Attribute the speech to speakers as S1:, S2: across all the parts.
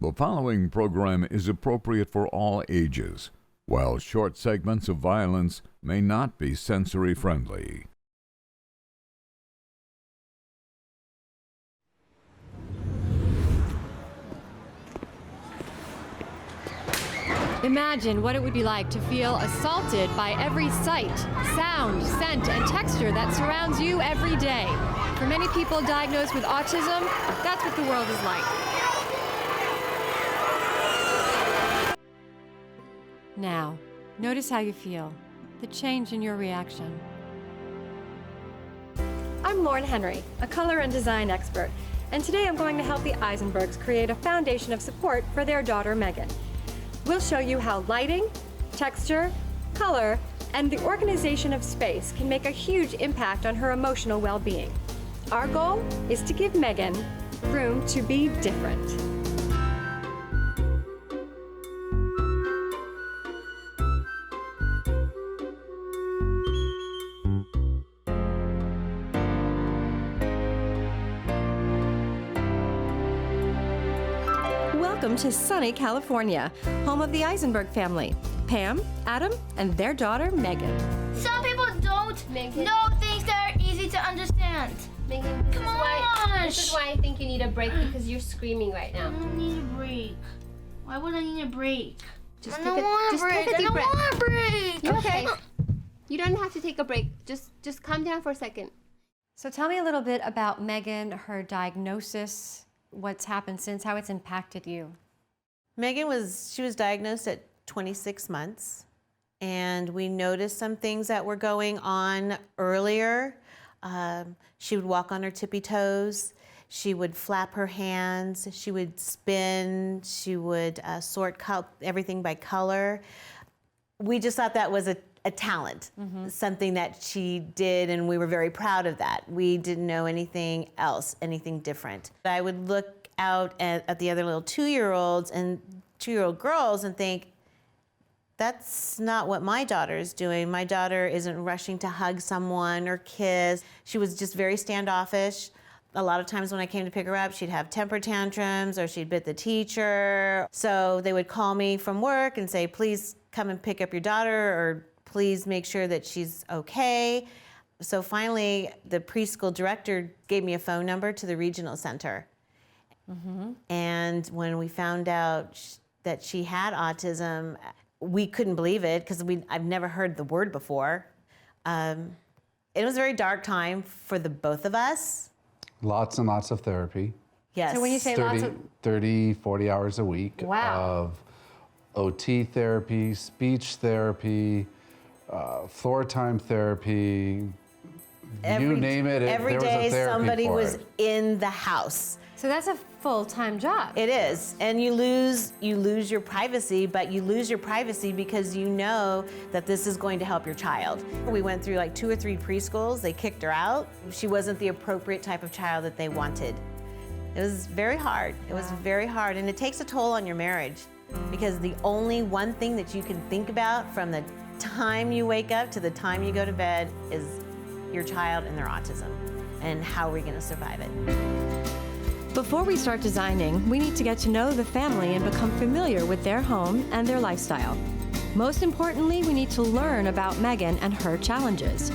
S1: The following program is appropriate for all ages, while short segments of violence may not be sensory friendly.
S2: Imagine what it would be like to feel assaulted by every sight, sound, scent, and texture that surrounds you every day. For many people diagnosed with autism, that's what the world is like. Now, notice how you feel, the change in your reaction. I'm Lauren Henry, a color and design expert, and today I'm going to help the Eisenbergs create a foundation of support for their daughter, Megan. We'll show you how lighting, texture, color, and the organization of space can make a huge impact on her emotional well-being. Our goal is to give Megan room to be different. Welcome to sunny California, home of the Eisenberg family, Pam, Adam, and their daughter, Megan.
S3: Some people don't know things that are easy to understand.
S4: Megan, this is why I think you need a break, because you're screaming right now.
S3: I don't need a break. Why would I need a break?
S4: Just
S3: I
S4: take
S3: don't want a break.
S4: Take a
S3: I
S4: deep
S3: don't
S4: breath.
S3: want a break.
S4: You're okay. You don't have to take a break. Just calm down for a second.
S2: So tell me a little bit about Megan, her diagnosis, what's happened since, how it's impacted you.
S5: Megan was diagnosed at 26 months, and we noticed some things that were going on earlier. She would walk on her tippy toes. She would flap her hands. She would spin. She would sort everything by color. We just thought that was a talent, something that she did, and we were very proud of that. We didn't know anything else, anything different. I would look out at the other little 2-year-olds and 2-year-old girls and think, that's not what my daughter is doing. My daughter isn't rushing to hug someone or kiss. She was just very standoffish. A lot of times when I came to pick her up, she'd have temper tantrums or she'd bit the teacher. So they would call me from work and say, please come and pick up your daughter, or please make sure that she's okay. So finally, the preschool director gave me a phone number to the regional center. And when we found out that she had autism, we couldn't believe it, because I've never heard the word before. It was a very dark time for the both of us.
S6: Lots and lots of therapy.
S5: Yes.
S2: So when you say
S6: 30, 40 hours a week of OT therapy, speech therapy, floor time therapy, you name it,
S5: every
S6: there was a
S5: day
S6: therapy
S5: somebody
S6: for
S5: was
S6: it.
S5: in the house.
S2: So that's a full-time job.
S5: It is, and you lose your privacy, but you lose your privacy because you know that this is going to help your child. We went through like 2 or 3 preschools. They kicked her out. She wasn't the appropriate type of child that they wanted. It was very hard. It was very hard, and it takes a toll on your marriage, because the only one thing that you can think about from the time you wake up to the time you go to bed is your child and their autism, and how are we going to survive it.
S2: Before we start designing, we need to get to know the family and become familiar with their home and their lifestyle. Most importantly, we need to learn about Megan and her challenges.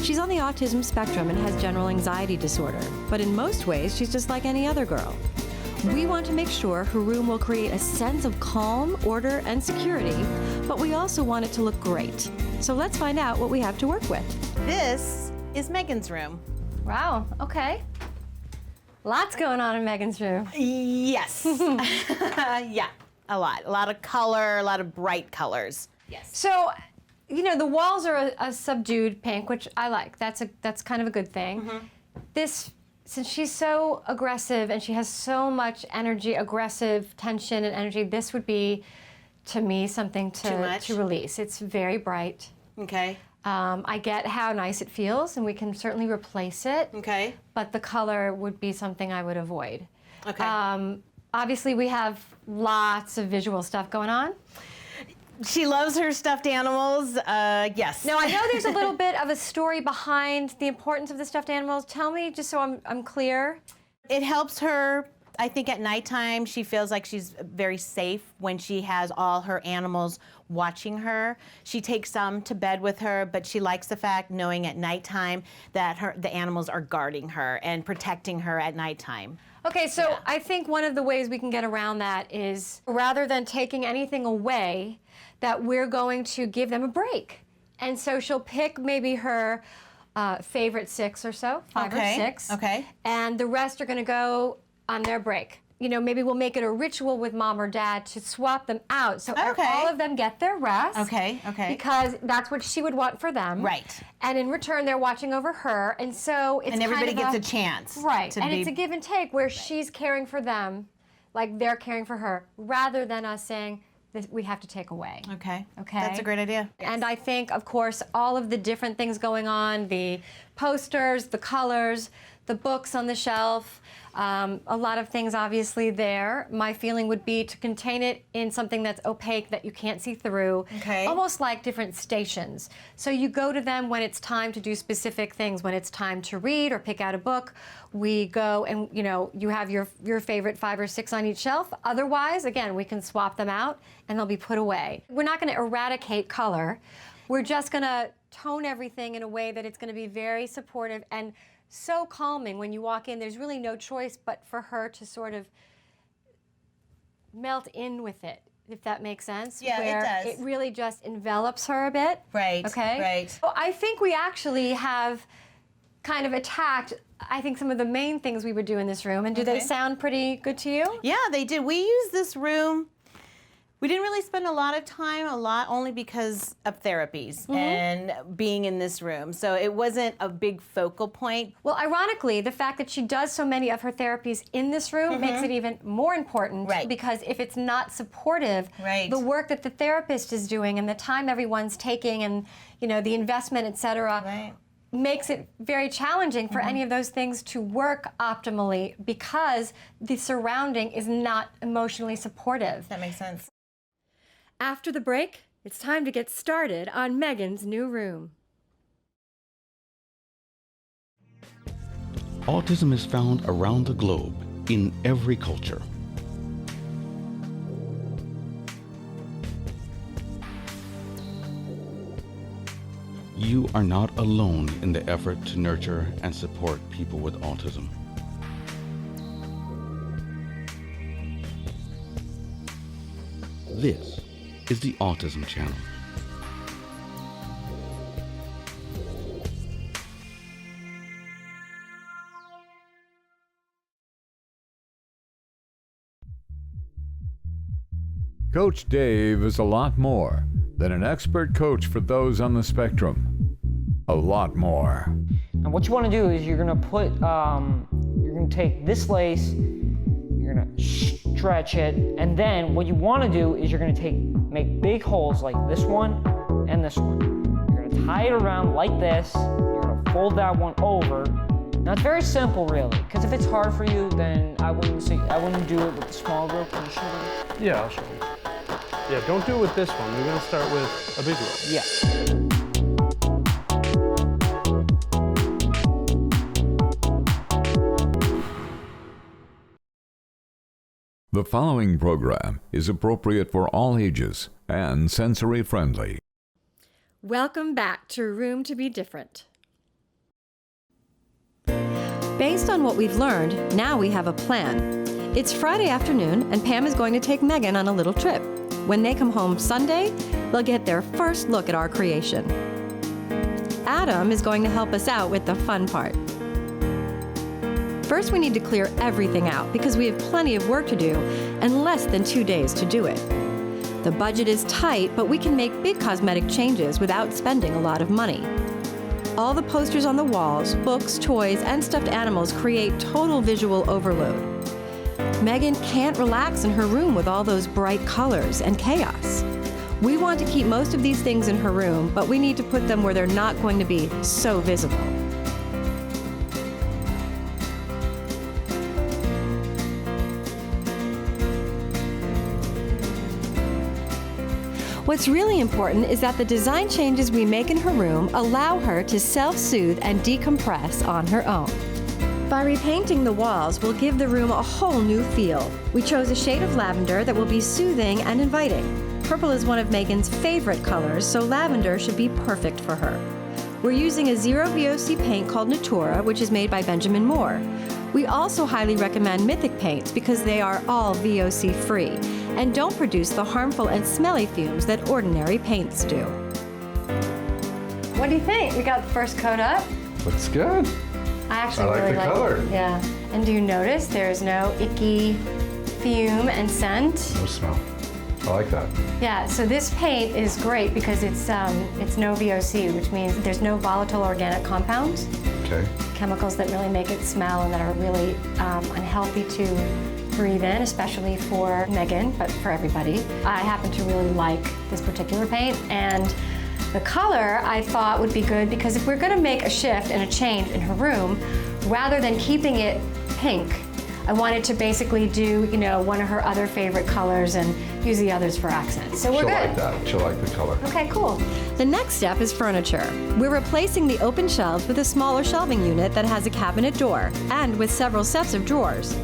S2: She's on the autism spectrum and has general anxiety disorder, but in most ways, she's just like any other girl. We want to make sure her room will create a sense of calm, order, and security, but we also want it to look great. So let's find out what we have to work with.
S5: This is Megan's room.
S2: Wow, okay. Lots going on in Megan's room.
S5: Yes. Yeah, a lot. A lot of color, a lot of bright colors.
S4: Yes.
S2: So, you know, the walls are a subdued pink, which I like. That's kind of a good thing. This, since she's so aggressive and she has so much energy, aggressive tension and energy, this would be, to me, something to release. It's very bright.
S5: Okay.
S2: I get how nice it feels, and we can certainly replace it.
S5: Okay.
S2: But the color would be something I would avoid.
S5: Okay.
S2: Obviously, we have lots of visual stuff going on.
S5: She loves her stuffed animals, yes.
S2: Now, I know there's a little bit of a story behind the importance of the stuffed animals. Tell me, just so I'm clear.
S5: It helps her I think at nighttime she feels like she's very safe when she has all her animals watching her. She takes some to bed with her, but she likes the fact knowing at nighttime that the animals are guarding her and protecting her at nighttime.
S2: Okay, so I think one of the ways we can get around that is rather than taking anything away, that we're going to give them a break. And so she'll pick maybe her favorite 6 or so, 5 or 6.
S5: Okay.
S2: And the rest are going to go on their break. You know, maybe we'll make it a ritual with mom or dad to swap them out so all of them get their rest.
S5: Okay.
S2: Because that's what she would want for them.
S5: Right.
S2: And in return, they're watching over her. And so it's
S5: and everybody
S2: kind of
S5: gets a chance.
S2: Right. And it's a give and take where she's caring for them like they're caring for her, rather than us saying, we have to take away.
S5: Okay.
S2: Okay.
S5: That's a great idea.
S2: And I think, of course, all of the different things going on, the posters, the colors, the books on the shelf, a lot of things obviously there. My feeling would be to contain it in something that's opaque that you can't see through.
S5: Okay.
S2: Almost like different stations. So you go to them when it's time to do specific things. When it's time to read or pick out a book, we go and, you know, you have your favorite 5 or 6 on each shelf. Otherwise, again, we can swap them out and they'll be put away. We're not going to eradicate color. We're just going to tone everything in a way that it's going to be very supportive and so calming when you walk in. There's really no choice but for her to sort of melt in with it, if that makes sense.
S5: Yeah,
S2: where
S5: it does.
S2: It really just envelops her a bit.
S5: Right.
S2: Okay.
S5: Right.
S2: So I think we actually have kind of attacked, I think, some of the main things we would do in this room. And do they sound pretty good to you?
S5: Yeah, they did. We use this room. We didn't really spend a lot of time, only because of therapies and being in this room. So it wasn't a big focal point.
S2: Well, ironically, the fact that she does so many of her therapies in this room makes it even more important.
S5: Right.
S2: Because if it's not supportive,
S5: Right.
S2: the work that the therapist is doing and the time everyone's taking and, you know, the investment, et cetera,
S5: Right.
S2: makes it very challenging for any of those things to work optimally because the surrounding is not emotionally supportive.
S5: That makes sense.
S2: After the break, it's time to get started on Megan's new room.
S7: Autism is found around the globe in every culture. You are not alone in the effort to nurture and support people with autism. This is the Autism Channel.
S1: Coach Dave is a lot more than an expert coach for those on the spectrum. A lot more.
S8: And what you want to do is you're going to take this lace, you're going to stretch it, and then what you want to do is you're going to make big holes like this one and this one. You're going to tie it around like this, you're going to fold that one over. Now it's very simple really, because if it's hard for you, then I wouldn't do it with the small rope. Can you show them?
S9: Yeah, I'll show you. Yeah, don't do it with this one. We're going to start with a big rope.
S8: Yeah.
S1: The following program is appropriate for all ages and sensory friendly.
S2: Welcome back to Room to Be Different. Based on what we've learned, now we have a plan. It's Friday afternoon, and Pam is going to take Megan on a little trip. When they come home Sunday, they'll get their first look at our creation. Adam is going to help us out with the fun part. First, we need to clear everything out because we have plenty of work to do and less than 2 days to do it. The budget is tight, but we can make big cosmetic changes without spending a lot of money. All the posters on the walls, books, toys, and stuffed animals create total visual overload. Megan can't relax in her room with all those bright colors and chaos. We want to keep most of these things in her room, but we need to put them where they're not going to be so visible. What's really important is that the design changes we make in her room allow her to self-soothe and decompress on her own. By repainting the walls, we'll give the room a whole new feel. We chose a shade of lavender that will be soothing and inviting. Purple is one of Megan's favorite colors, so lavender should be perfect for her. We're using a zero VOC paint called Natura, which is made by Benjamin Moore. We also highly recommend Mythic paints because they are all VOC free and don't produce the harmful and smelly fumes that ordinary paints do. What do you think? We got the first coat up?
S6: Looks good.
S2: I actually
S6: I like
S2: really
S6: the
S2: like
S6: color.
S2: it. Yeah. And do you notice there's no icky fume and scent?
S6: No smell. I like that.
S2: Yeah, so this paint is great because it's no VOC, which means there's no volatile organic compounds,
S6: Okay.
S2: chemicals that really make it smell and that are really unhealthy to breathe in, especially for Megan, but for everybody. I happen to really like this particular paint, and the color I thought would be good because if we're going to make a shift and a change in her room, rather than keeping it pink, I wanted to basically do, one of her other favorite colors and use the others for accents. So we're
S6: She'll
S2: good.
S6: like that. She'll like the color.
S2: Okay, cool. The next step is furniture. We're replacing the open shelves with a smaller shelving unit that has a cabinet door and with several sets of drawers.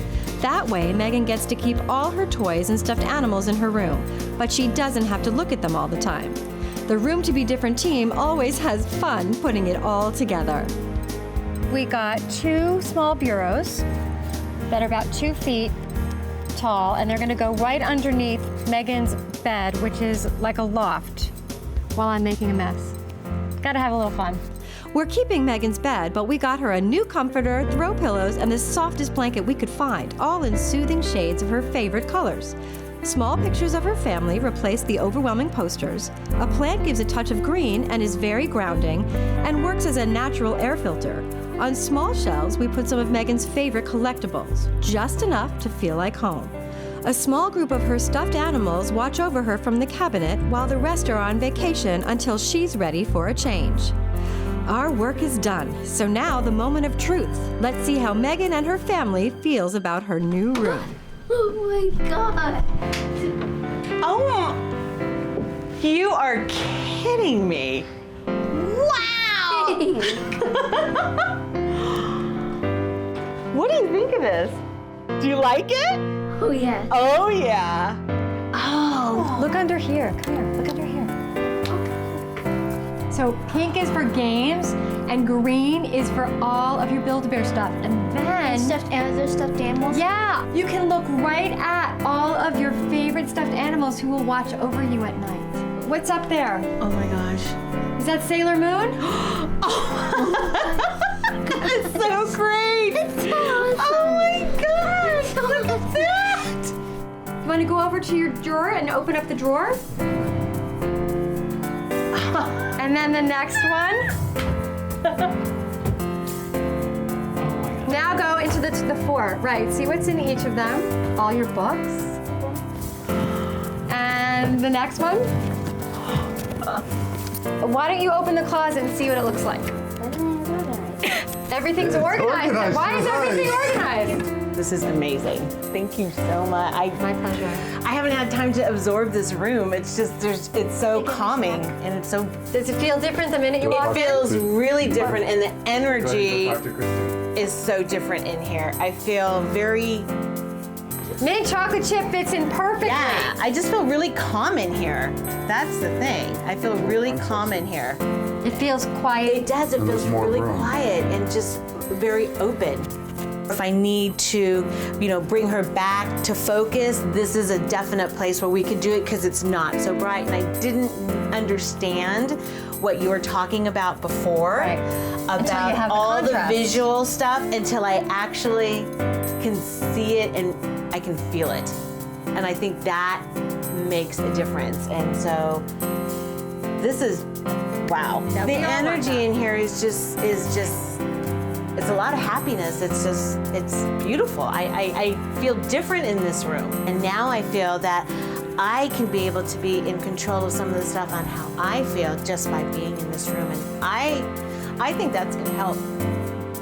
S2: That way, Megan gets to keep all her toys and stuffed animals in her room, but she doesn't have to look at them all the time. The Room to Be Different team always has fun putting it all together. We got 2 small bureaus that are about 2 feet tall, and they're gonna go right underneath Megan's bed, which is like a loft, while I'm making a mess. Gotta have a little fun. We're keeping Megan's bed, but we got her a new comforter, throw pillows, and the softest blanket we could find, all in soothing shades of her favorite colors. Small pictures of her family replace the overwhelming posters. A plant gives a touch of green and is very grounding and works as a natural air filter. On small shelves, we put some of Megan's favorite collectibles, just enough to feel like home. A small group of her stuffed animals watch over her from the cabinet while the rest are on vacation until she's ready for a change. Our work is done, so now the moment of truth. Let's see how Megan and her family feels about her new room.
S3: Oh my God.
S5: Oh, you are kidding me.
S3: Wow.
S5: What do you think of this? Do you like it?
S3: Oh yeah.
S5: Oh, yeah.
S2: Oh, look under here. Come here, look under here. So pink is for games, and green is for all of your Build-A-Bear stuff. And then...
S3: Stuffed animals?
S2: Yeah, you can look right at all of your favorite stuffed animals who will watch over you at night. What's up there?
S5: Oh my gosh.
S2: Is that Sailor Moon?
S5: That is so great.
S3: It's so awesome.
S5: Oh my gosh, look at that.
S2: You want to go over to your drawer and open up the drawer? And then the next one. Now go into the 4. Right, see what's in each of them? All your books. And the next one. Why don't you open the closet and see what it looks like? Everything's organized. Why is everything organized?
S5: This is amazing. Thank you so much.
S2: My pleasure.
S5: I haven't had time to absorb this room. It's just, it's so calming and it's so.
S2: Does it feel different the minute you walk in?
S5: It feels really different and the energy
S6: Talk to Christine.
S5: is so different in here. I feel very.
S2: Mint chocolate chip fits in perfectly.
S5: Yeah, I just feel really calm in here. That's the thing. I feel really calm in here.
S2: It feels quiet.
S5: It does. It
S6: And
S5: feels
S6: there's more
S5: really
S6: room.
S5: quiet and just very open. If I need to, bring her back to focus, this is a definite place where we could do it because it's not so bright. And I didn't understand what you were talking about before,
S2: Right. Until you
S5: about
S2: have the
S5: all the
S2: contrast.
S5: visual stuff, until I actually can see it and I can feel it. And I think that makes a difference. And so this is, wow.
S2: Yeah,
S5: The
S2: we all want
S5: energy
S2: that.
S5: in here is just, it's a lot of happiness. It's beautiful. I feel different in this room. And now I feel that I can be able to be in control of some of the stuff on how I feel just by being in this room. And I think that's gonna help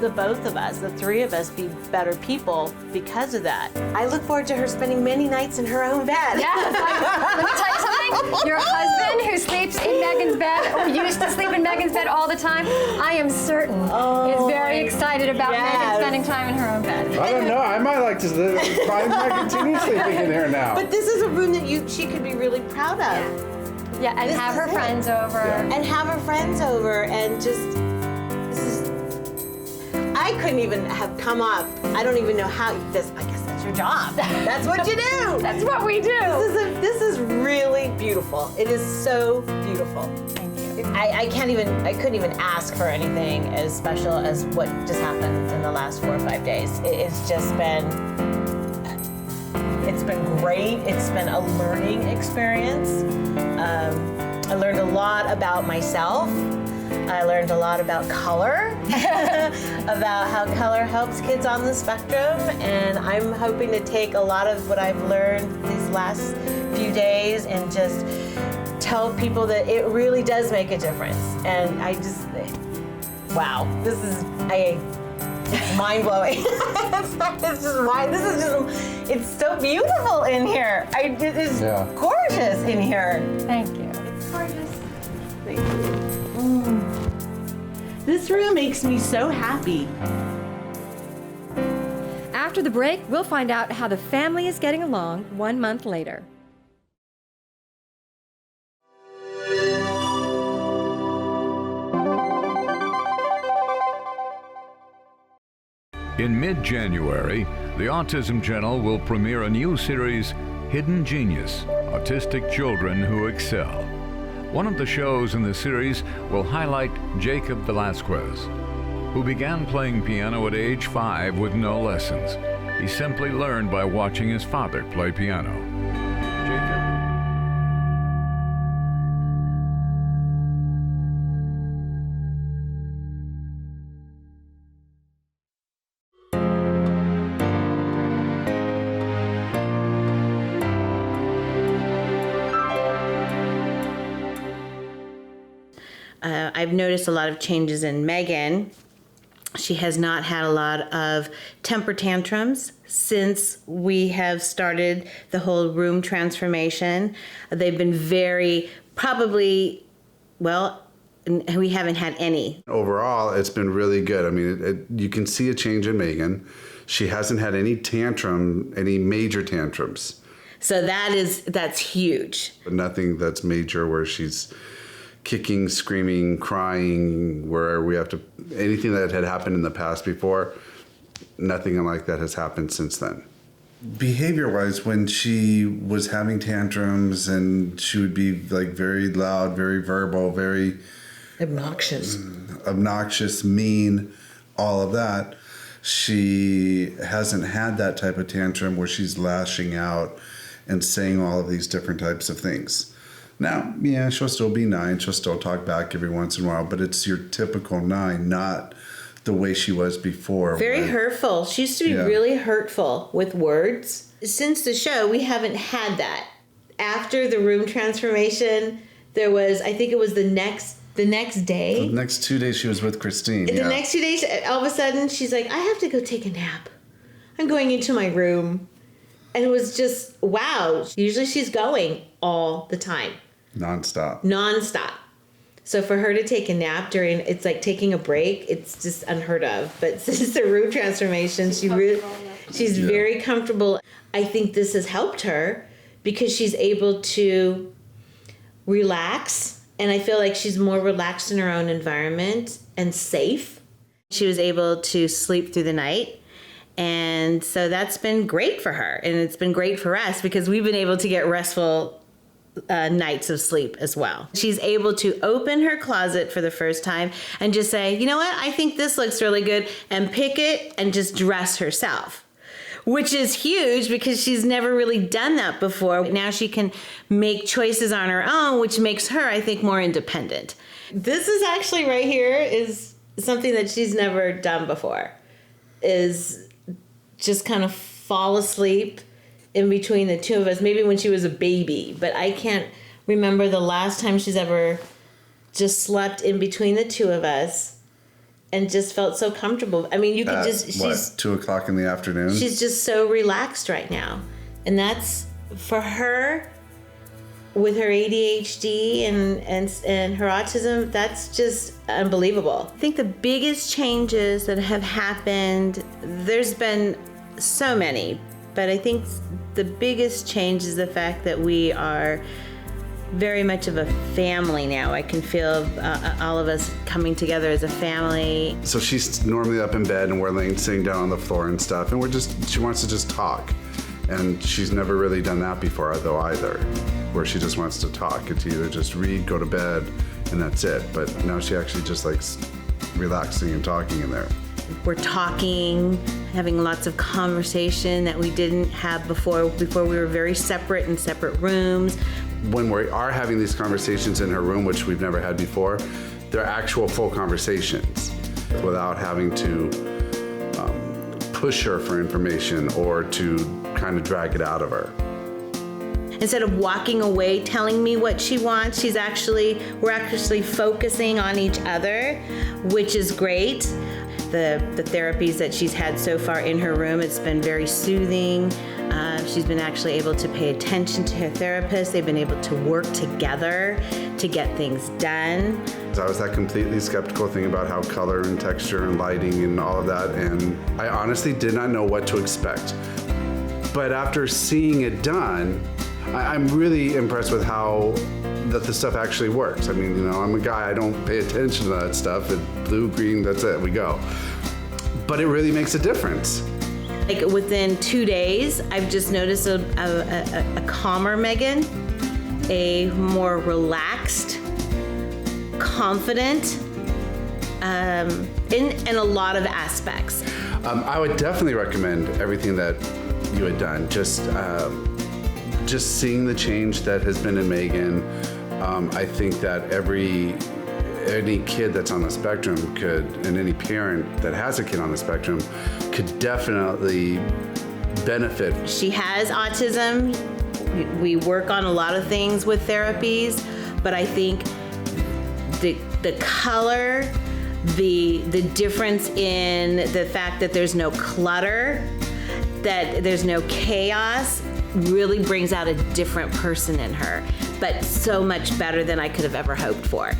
S5: the both of us, the three of us, be better people because of that. I look forward to her spending many nights in her own bed.
S2: Yes, let me tell you something. Your husband, who sleeps in Megan's bed, or used to sleep in Megan's bed all the time, I am certain is very excited about Megan spending time in her own bed.
S6: I don't know. I might like to find my continue sleeping in here now.
S5: But this is a room that she could be really proud of.
S2: Yeah, and
S5: This
S2: have
S5: is
S2: her
S5: it.
S2: friends over.
S5: And have her friends over and just, I couldn't even have come up. I don't even know how this, I guess that's your job. That's what you do.
S2: That's what we do.
S5: This is really beautiful. It is so beautiful.
S2: Thank you.
S5: I couldn't even ask for anything as special as what just happened in the last 4 or 5 days. It's just been, it's been great. It's been a learning experience. I learned a lot about myself. I learned a lot about color, about how color helps kids on the spectrum, and I'm hoping to take a lot of what I've learned these last few days and just tell people that it really does make a difference. And I just, wow, this is mind-blowing. It's so beautiful in here. It's gorgeous in here.
S2: Thank you.
S5: It's gorgeous. Thank you. This room makes me so happy.
S2: After the break, we'll find out how the family is getting along 1 month later.
S1: In mid-January, the Autism Channel will premiere a new series, Hidden Genius: Autistic Children Who Excel. One of the shows in the series will highlight Jacob Velasquez, who began playing piano at age 5 with no lessons. He simply learned by watching his father play piano. Jacob?
S5: I've noticed a lot of changes in Megan. She has not had a lot of temper tantrums since we have started the whole room transformation. They've been we haven't had any.
S6: Overall, it's been really good. I mean, you can see a change in Megan. She hasn't had any major tantrums.
S5: So that's huge.
S6: But nothing that's major where she's kicking, screaming, crying, where we have to, anything that had happened in the past before, nothing like that has happened since then. Behavior-wise, when she was having tantrums and she would be like very loud, very verbal, very
S5: obnoxious,
S6: mean, all of that, she hasn't had that type of tantrum where she's lashing out and saying all of these different types of things. Now, yeah, she'll still be 9. She'll still talk back every once in a while, but it's your typical 9, not the way she was before.
S5: Very hurtful. She used to be really hurtful with words. Since the show, we haven't had that. After the room transformation, there was, I think it was the next day.
S6: The next 2 days she was with Christine.
S5: The next 2 days, all of a sudden, she's like, I have to go take a nap. I'm going into my room. And it was just, wow. Usually she's going all the time. Non-stop. So for her to take a nap it's like taking a break. It's just unheard of. But since the room transformation, she's very comfortable. I think this has helped her because she's able to relax. And I feel like she's more relaxed in her own environment and safe. She was able to sleep through the night. And so that's been great for her. And it's been great for us because we've been able to get restful nights of sleep as well. She's able to open her closet for the first time and just say, you know what, I think this looks really good, and pick it and just dress herself, which is huge because she's never really done that before. Now she can make choices on her own, which makes her, I think, more independent. This is actually right here is something that she's never done before, is just kind of fall asleep in between the two of us, maybe when she was a baby, but I can't remember the last time she's ever just slept in between the two of us and just felt so comfortable. I mean, you could just, she's
S6: 2 o'clock in the afternoon.
S5: She's just so relaxed right now. And that's, for her, with her ADHD and her autism, that's just unbelievable. I think the biggest changes that have happened, there's been so many, but I think the biggest change is the fact that we are very much of a family now. I can feel all of us coming together as a family.
S6: So she's normally up in bed and we're sitting down on the floor and stuff, and she wants to just talk. And she's never really done that before though either, where she just wants to talk. It's either just read, go to bed, and that's it. But now she actually just likes relaxing and talking in there.
S5: We're talking, having lots of conversation that we didn't have before. Before we were very separate in separate rooms.
S6: When we are having these conversations in her room, which we've never had before, they're actual full conversations without having to push her for information or to kind of drag it out of her.
S5: Instead of walking away telling me what she wants, we're actually focusing on each other, which is great. The therapies that she's had so far in her room, it's been very soothing. She's been actually able to pay attention to her therapist. They've been able to work together to get things done.
S6: I was that completely skeptical thing about how color and texture and lighting and all of that, and I honestly did not know what to expect. But after seeing it done, I'm really impressed with how the stuff actually works. I mean, you know, I'm a guy, I don't pay attention to that stuff. Blue, green, that's it, we go. But it really makes a difference.
S5: Like within 2 days, I've just noticed a calmer Megan, a more relaxed, confident, in a lot of aspects.
S6: I would definitely recommend everything that you had done. Just seeing the change that has been in Megan. I think that any kid that's on the spectrum and any parent that has a kid on the spectrum could definitely benefit.
S5: She has autism. We work on a lot of things with therapies, but I think the color, the difference in the fact that there's no clutter, that there's no chaos, really brings out a different person in her, but so much better than I could have ever hoped for.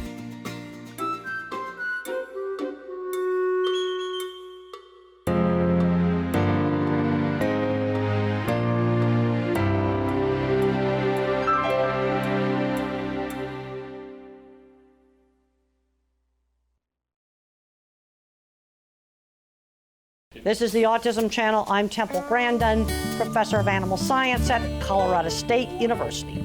S10: This is the Autism Channel. I'm Temple Grandin, Professor of Animal Science at Colorado State University.